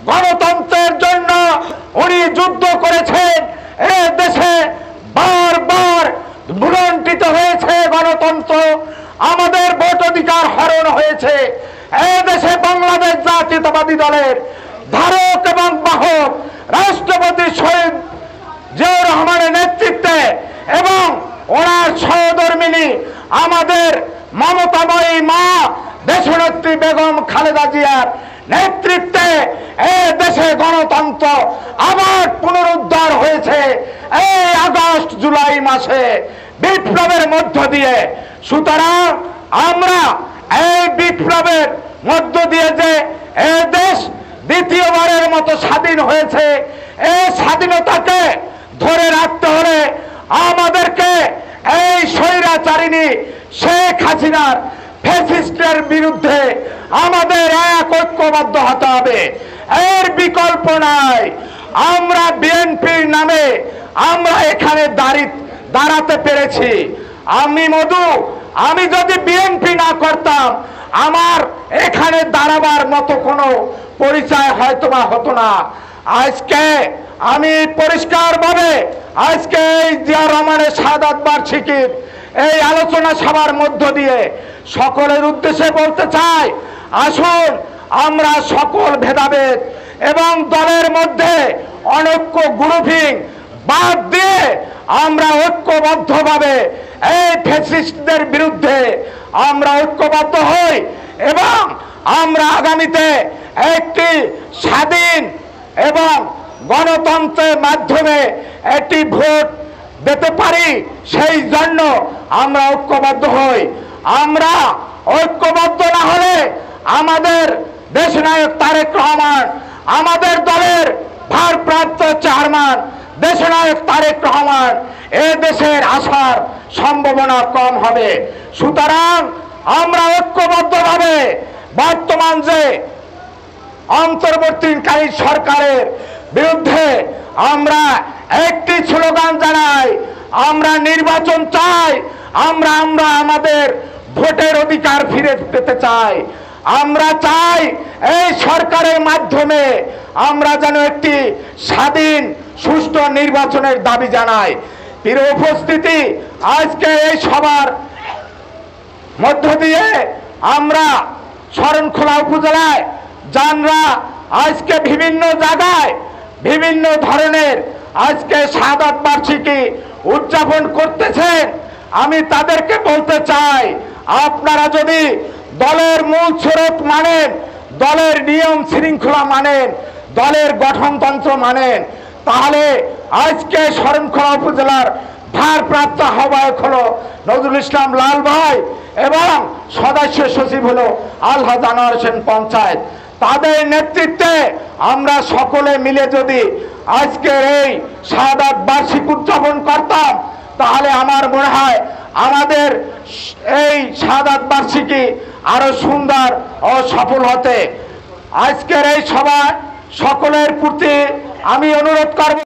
গণতন্ত্রের জন্য উনি যুদ্ধ করেছেন। এ দেশে বারবার ভুলণ্ঠিত হয়েছে গণতন্ত্র, আমাদের ভোট অধিকার হরণ হয়েছে। এ দেশে বাংলাদেশ জাতীয়তাবাদী দলের ধারক এবং বাহক রাষ্ট্রপতি শহীদ জিয়াউর রহমানের নেতৃত্বে এবং ওনার সহধর্মিণী আমাদের মমতাময়ী মা দেশনেত্রী বেগম খালেদা জিয়ার নেতৃত্বে এই দেশে গণতন্ত্র আবার পুনরুদ্ধার হয়েছে এই আগস্ট জুলাই মাসে বিপ্লবের মধ্য দিয়ে। সুতরাং আমরা এই বিপ্লবের মধ্য দিয়ে যে এই দেশ দ্বিতীয়বারের মতো স্বাধীন হয়েছে, এই স্বাধীনতাকে ধরে রাখতে হলে আমাদেরকে এই স্বৈরাচারিণী শেখ হাসিনার ফ্যাসিস্টের বিরুদ্ধে আমাদের এক ঐক্যবদ্ধ হতে হবে, এর বিকল্প নাই। আমরা বিএনপির নামে আমরা এখানে দাঁড়াতে পেরেছি। আমি যদি বিএনপি না করতাম আমার এখানে দাঁড়াবার মতো কোনো পরিচয় হয়তোবা হতো না। আজকে আমি পরিষ্কারভাবে আজকে এই জিয়া রহমানের শাহাদাত বার্ষিকীর এই আলোচনা সভার মধ্য দিয়ে সকলের উদ্দেশ্যে বলতে চাই, আসুন আমরা সকল ভেদাভেদ এবং দলের মধ্যে অনৈক্য গ্রুপিং বাদ দিয়ে আমরা ঐক্যবদ্ধভাবে এই ফ্যাসিস্টদের বিরুদ্ধে আমরা ঐক্যবদ্ধ হই এবং আমরা আগামীতে একটি স্বাধীন এবং গণতন্ত্রের মাধ্যমে একটি ভোট দিতে পারি, সেই জন্য আমরা ঐক্যবদ্ধ হই। আমরা ঐক্যবদ্ধ না হলে আমাদের দেশনায়ক তারেক রহমান, আমাদের দলের ভারপ্রাপ্ত চেয়ারম্যান দেশনায়ক তারেক রহমান এ দেশের আসার সম্ভাবনা কম হবে। সুতরাং আমরা ঐক্যবদ্ধভাবে বর্তমান যে অন্তর্বর্তীকালীন সরকারের বিরুদ্ধে আমরা একটি স্লোগান জানাই, আমরা নির্বাচন চাই, আমরা আমাদের ভোটের অধিকার ফিরে পেতে চাই। আমরা চাই এই সরকারের মাধ্যমে আমরা যেন একটি স্বাধীন সুষ্ঠু নির্বাচনের দাবি জানাই। প্রিয় উপস্থিতি, আজকে এই সভার মধ্য দিয়ে আমরা শরণখোলা উপজেলায় যারা আজকে বিভিন্ন জায়গায় বিভিন্ন ধরনের আজকে শাহাদাত বার্ষিকী উদযাপন করতেছেন, আমি তাদেরকে বলতে চাই, আপনারা যদি দলের মূল স্রোত মানেন, দলের নিয়ম শৃঙ্খলা মানেন, দলের গঠনতন্ত্র মানেন, তাহলে আজকে শরণখোলা উপজেলার ভারপ্রাপ্ত আহ্বায়ক হলো নজরুল ইসলাম লাল ভাই এবং সদস্য সচিব হলো আলহাজ আনোয়ার হোসেন পঞ্চায়েত। তাদের নেতৃত্বে আমরা সকলে মিলে যদি আজকের এই শাহাদাত বার্ষিকী উদযাপন করতাম, তাহলে আমার মনে হয় আমাদের এই শাহাদাত বার্ষিকী আরো সুন্দর ও সফল হতে। আজকের এই সভায় সকলের প্রতি আমি অনুরোধ করব।